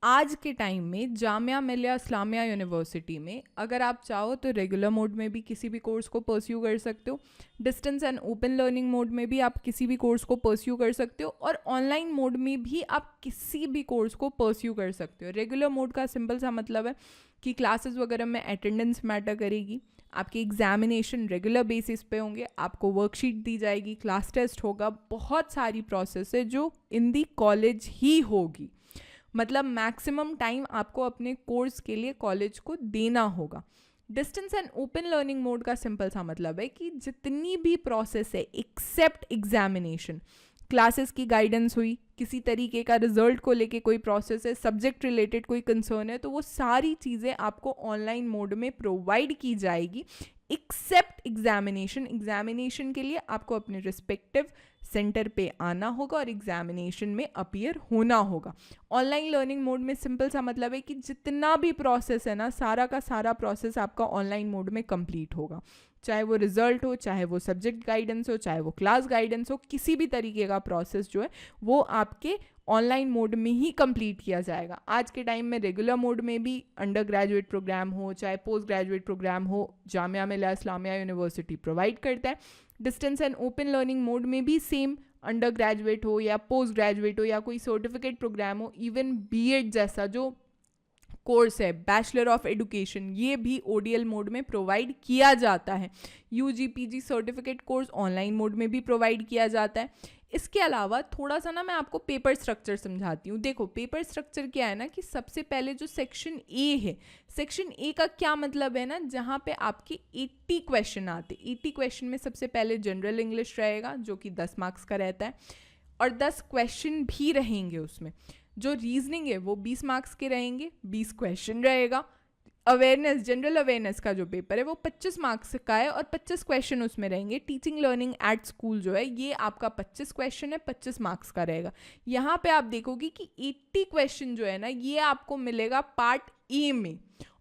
आज के टाइम में जामिया मिलिया इस्लामिया यूनिवर्सिटी में अगर आप चाहो तो रेगुलर मोड में भी किसी भी कोर्स को परस्यू कर सकते हो, distance and open learning mode में भी आप किसी भी कोर्स को परस्यू कर सकते हो, और ऑनलाइन मोड में भी आप किसी भी कोर्स को परस्यू कर सकते हो। रेगुलर मोड का सिंपल सा मतलब है कि क्लासेस वगैरह में अटेंडेंस मैटर करेगी, आपके एग्जामिनेशन रेगुलर बेसिस पे होंगे, आपको वर्कशीट दी जाएगी, क्लास टेस्ट होगा, बहुत सारी प्रोसेस है जो इन दी कॉलेज ही होगी। मतलब मैक्सिमम टाइम आपको अपने कोर्स के लिए कॉलेज को देना होगा। Distance and open learning mode का सिंपल सा मतलब है कि जितनी भी प्रोसेस है एक्सेप्ट एग्जामिनेशन, क्लासेस की गाइडेंस हुई, किसी तरीके का रिजल्ट को लेके कोई प्रोसेस है, सब्जेक्ट रिलेटेड कोई कंसर्न है, तो वो सारी चीज़ें आपको ऑनलाइन मोड में प्रोवाइड की जाएगी एक्सेप्ट एग्जामिनेशन। एग्जामिनेशन के लिए आपको अपने रिस्पेक्टिव सेंटर पे आना होगा और एग्जामिनेशन में अपीयर होना होगा। ऑनलाइन लर्निंग मोड में सिंपल सा मतलब है कि जितना भी प्रोसेस है ना, सारा का सारा प्रोसेस आपका ऑनलाइन मोड में कंप्लीट होगा, चाहे वो रिजल्ट हो, चाहे वो सब्जेक्ट गाइडेंस हो, चाहे वो क्लास गाइडेंस हो, किसी भी तरीके का प्रोसेस जो है वो आपके ऑनलाइन मोड में ही कंप्लीट किया जाएगा। आज के टाइम में रेगुलर मोड में भी अंडर ग्रेजुएट प्रोग्राम हो, चाहे पोस्ट ग्रेजुएट प्रोग्राम हो, जामिया मिलिया इस्लामिया यूनिवर्सिटी प्रोवाइड करता है। Distance and open learning mode में भी सेम, अंडर ग्रेजुएट हो या पोस्ट ग्रेजुएट हो या कोई सर्टिफिकेट प्रोग्राम हो, इवन बीएड जैसा जो कोर्स है, बैचलर ऑफ एजुकेशन, ये भी ओडीएल मोड में प्रोवाइड किया जाता है। UG PG certificate course online mode में भी प्रोवाइड किया जाता है। इसके अलावा थोड़ा सा ना मैं आपको पेपर स्ट्रक्चर समझाती हूँ। देखो पेपर स्ट्रक्चर क्या है ना, कि सबसे पहले जो सेक्शन ए है, सेक्शन ए का क्या मतलब है ना, जहाँ पे आपके 80 क्वेश्चन आते। 80 क्वेश्चन में सबसे पहले जनरल इंग्लिश रहेगा जो कि 10 मार्क्स का रहता है, और 10 क्वेश्चन भी रहेंगे उसमें। जो रीजनिंग है वो 20 मार्क्स के रहेंगे, 20 क्वेश्चन रहेगा। अवेयरनेस, जनरल अवेयरनेस का जो पेपर है वो 25 मार्क्स का है और 25 क्वेश्चन उसमें रहेंगे। टीचिंग लर्निंग एट स्कूल जो है ये आपका 25 क्वेश्चन है, 25 मार्क्स का रहेगा। यहाँ पे आप देखोगे कि 80 क्वेश्चन जो है ना ये आपको मिलेगा पार्ट ए में,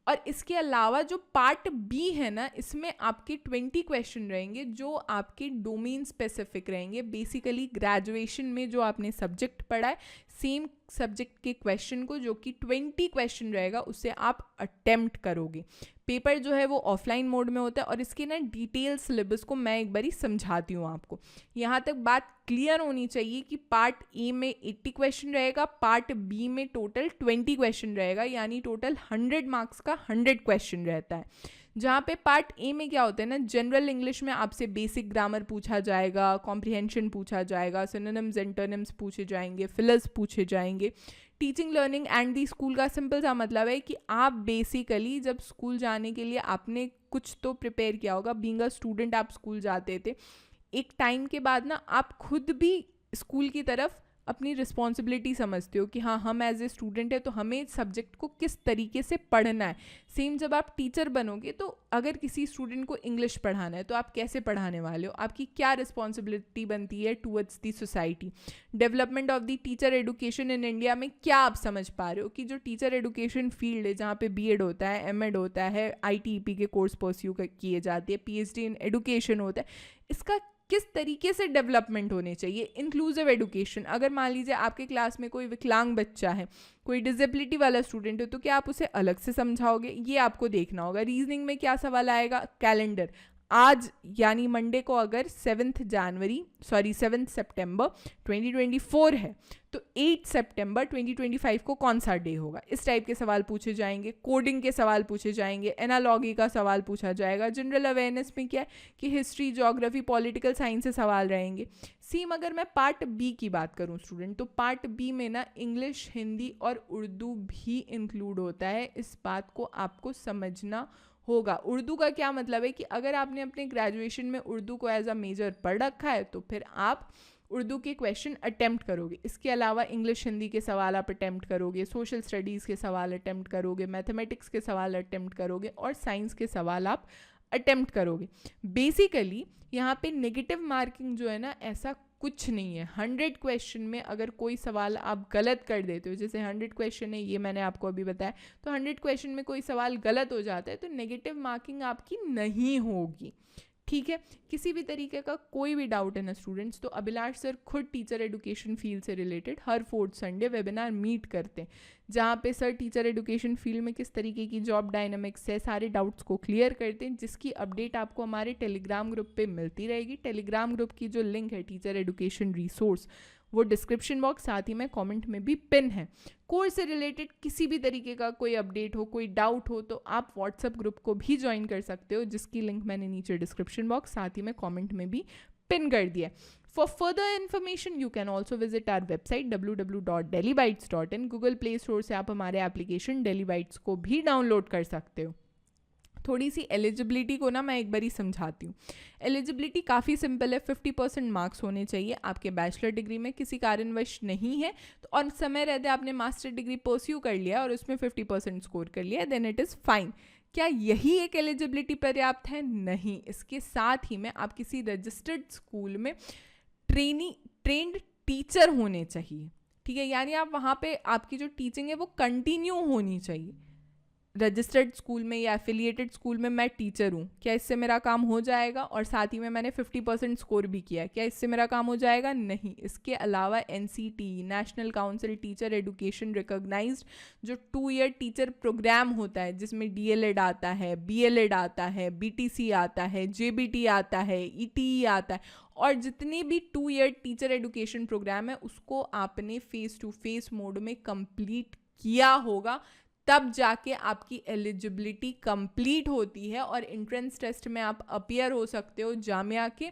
और इसके अलावा जो पार्ट बी है ना इसमें आपके 20 क्वेश्चन रहेंगे जो आपके डोमेन स्पेसिफिक रहेंगे। बेसिकली ग्रेजुएशन में जो आपने सब्जेक्ट पढ़ा है सेम सब्जेक्ट के क्वेश्चन को, जो कि 20 क्वेश्चन रहेगा, उससे आप अटेम्प्ट करोगे। पेपर जो है वो ऑफलाइन मोड में होता है, और इसके ना डिटेल सिलेबस को मैं एक बारी समझाती हूँ आपको। यहाँ तक बात क्लियर होनी चाहिए कि पार्ट ए में 80 क्वेश्चन रहेगा, पार्ट बी में टोटल 20 क्वेश्चन रहेगा, यानी टोटल 100 मार्क्स का 100 क्वेश्चन रहता है। जहाँ पे पार्ट ए में क्या होता है ना, जनरल इंग्लिश में आपसे बेसिक ग्रामर पूछा जाएगा, कॉम्प्रिहेंशन पूछा जाएगा, सिनोनिम्स एंटोनिम्स पूछे जाएंगे, फिलर्स पूछे जाएंगे। Teaching learning and the school का सिंपल सा मतलब है कि आप बेसिकली जब स्कूल जाने के लिए आपने कुछ तो प्रिपेयर किया होगा, बीइंग अ स्टूडेंट आप स्कूल जाते थे, एक टाइम के बाद ना आप खुद भी स्कूल की तरफ अपनी रिस्पॉन्सिबिलिटी समझते हो कि हाँ हम एज ए स्टूडेंट है तो हमें सब्जेक्ट को किस तरीके से पढ़ना है। सेम जब आप टीचर बनोगे तो अगर किसी स्टूडेंट को इंग्लिश पढ़ाना है तो आप कैसे पढ़ाने वाले हो, आपकी क्या रिस्पॉन्सिबिलिटी बनती है towards the society. Development of the teacher education in India में क्या आप समझ पा रहे हो कि जो टीचर एडुकेशन फील्ड है जहाँ पे बीएड होता है, एमएड होता है, आईटीईपी के कोर्स परस्यू किए जाते हैं, पीएचडी इन एडुकेशन होता है, इसका किस तरीके से डेवलपमेंट होने चाहिए। इंक्लूसिव एजुकेशन, अगर मान लीजिए आपके क्लास में कोई विकलांग बच्चा है, कोई डिसेबिलिटी वाला स्टूडेंट है, तो क्या आप उसे अलग से समझाओगे, ये आपको देखना होगा। रीजनिंग में क्या सवाल आएगा, कैलेंडर, आज यानी मंडे को अगर 7 सितंबर 2024 है तो 8 सितंबर 2025 को कौन सा डे होगा, इस टाइप के सवाल पूछे जाएंगे। कोडिंग के सवाल पूछे जाएंगे, एनालॉगी का सवाल पूछा जाएगा। जनरल अवेयरनेस में क्या है कि हिस्ट्री, ज्योग्राफी, पॉलिटिकल साइंस से सवाल रहेंगे। सेम अगर मैं पार्ट बी की बात करूं स्टूडेंट, तो पार्ट बी में ना इंग्लिश, हिंदी और उर्दू भी इंक्लूड होता है। इस बात को आपको समझना होगा। उर्दू का क्या मतलब है कि अगर आपने अपने ग्रेजुएशन में उर्दू को एज अ मेजर पढ़ रखा है तो फिर आप उर्दू के क्वेश्चन अटेम्प्ट करोगे। इसके अलावा इंग्लिश, हिंदी के सवाल आप अटेम्प्ट करोगे, सोशल स्टडीज़ के सवाल अटेम्प्ट करोगे, मैथमेटिक्स के सवाल अटेम्प्ट करोगे, और साइंस के सवाल आप अटेम्प्ट करोगे। बेसिकली यहाँ पे नेगेटिव मार्किंग जो है ना ऐसा कुछ नहीं है। 100 क्वेश्चन में अगर कोई सवाल आप गलत कर देते हो, जैसे 100 क्वेश्चन है ये मैंने आपको अभी बताया, तो 100 क्वेश्चन में कोई सवाल गलत हो जाता है तो नेगेटिव मार्किंग आपकी नहीं होगी। ठीक है। किसी भी तरीके का कोई भी डाउट है ना स्टूडेंट्स, तो अभिलाष सर खुद टीचर एडुकेशन फील्ड से रिलेटेड हर 4th संडे वेबिनार मीट करते हैं, जहाँ पे सर टीचर एडुकेशन फील्ड में किस तरीके की जॉब डायनामिक्स है सारे डाउट्स को क्लियर करते हैं, जिसकी अपडेट आपको हमारे टेलीग्राम ग्रुप पे मिलती रहेगी। टेलीग्राम ग्रुप की जो लिंक है टीचर एडुकेशन रिसोर्स, वो डिस्क्रिप्शन बॉक्स साथ ही में कमेंट में भी पिन है। कोर्स से रिलेटेड किसी भी तरीके का कोई अपडेट हो, कोई डाउट हो, तो आप व्हाट्सएप ग्रुप को भी ज्वाइन कर सकते हो, जिसकी लिंक मैंने नीचे डिस्क्रिप्शन बॉक्स साथ ही में कमेंट में भी पिन कर दिया है। For further information you can also visit our website www.delhibytes.in। Google Play Store से आप हमारे एप्लीकेशन डेली बाइट्स को भी डाउनलोड कर सकते हो। थोड़ी सी एलिजिबिलिटी को ना मैं एक बारी समझाती हूँ। एलिजिबिलिटी काफ़ी सिंपल है, 50% मार्क्स होने चाहिए आपके बैचलर डिग्री में, किसी कारणवश नहीं है तो और समय रहते आपने मास्टर डिग्री परस्यू कर लिया और उसमें 50% स्कोर कर लिया, देन इट इज़ फाइन। क्या यही एक एलिजिबिलिटी पर्याप्त है? नहीं। इसके साथ ही में आप किसी रजिस्टर्ड स्कूल में ट्रेंड टीचर होने चाहिए, ठीक है। यानी आप वहाँ पे आपकी जो टीचिंग है वो कंटिन्यू होनी चाहिए। रजिस्टर्ड स्कूल में या एफिलिएटेड स्कूल में मैं टीचर हूँ, क्या इससे मेरा काम हो जाएगा? और साथ ही में मैंने 50% स्कोर भी किया, क्या इससे मेरा काम हो जाएगा? नहीं। इसके अलावा NCT National Council Teacher Education recognised जो 2 ईयर टीचर प्रोग्राम होता है, जिसमें DLED आता है, BLED आता है, BTC आता है, JBT आता है, ETE आता है, और जितनी भी 2 ईयर टीचर एडुकेशन प्रोग्राम है उसको आपने फेस टू फेस मोड में कंप्लीट किया होगा, तब जाके आपकी एलिजिबिलिटी कंप्लीट होती है और एंट्रेंस टेस्ट में आप अपीयर हो सकते हो जामिया के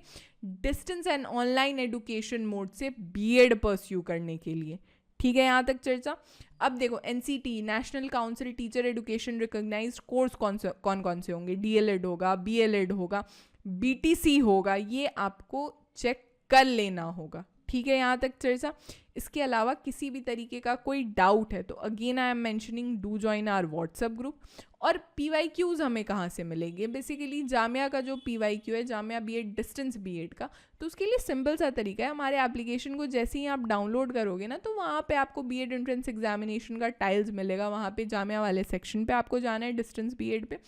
distance and online education mode से BEd परस्यू करने के लिए। ठीक है, यहाँ तक चर्चा। अब देखो NCT National Council Teacher Education recognised course कौन कौन से होंगे? DLED होगा, BLED होगा, BTC होगा, ये आपको चेक कर लेना होगा। ठीक है, यहाँ तक चर्चा। इसके अलावा किसी भी तरीके का कोई डाउट है तो again I am mentioning do join our WhatsApp group. और PYQs हमें कहाँ से मिलेंगे? बेसिकली जामिया का जो PYQ है, जामिया BEd डिस्टेंस BEd का, तो उसके लिए सिंपल सा तरीका है, हमारे एप्लीकेशन को जैसे ही आप डाउनलोड करोगे ना, तो वहाँ पे आपको BEd एंट्रेंस एग्जामिनेशन का टाइल्स मिलेगा। वहाँ पे जामिया वाले सेक्शन पे आपको जाना है डिस्टेंस BEd पे,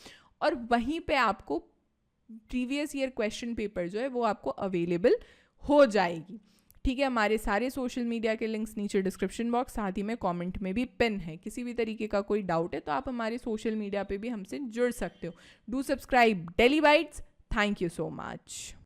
और वहीं पे आपको प्रीवियस ईयर क्वेश्चन पेपर जो है वो आपको अवेलेबल हो जाएगी। ठीक है, हमारे सारे सोशल मीडिया के लिंक्स नीचे डिस्क्रिप्शन बॉक्स साथ ही में कमेंट में भी पिन है। किसी भी तरीके का कोई डाउट है तो आप हमारे सोशल मीडिया पे भी हमसे जुड़ सकते हो। Do subscribe daily bytes. Thank you so much.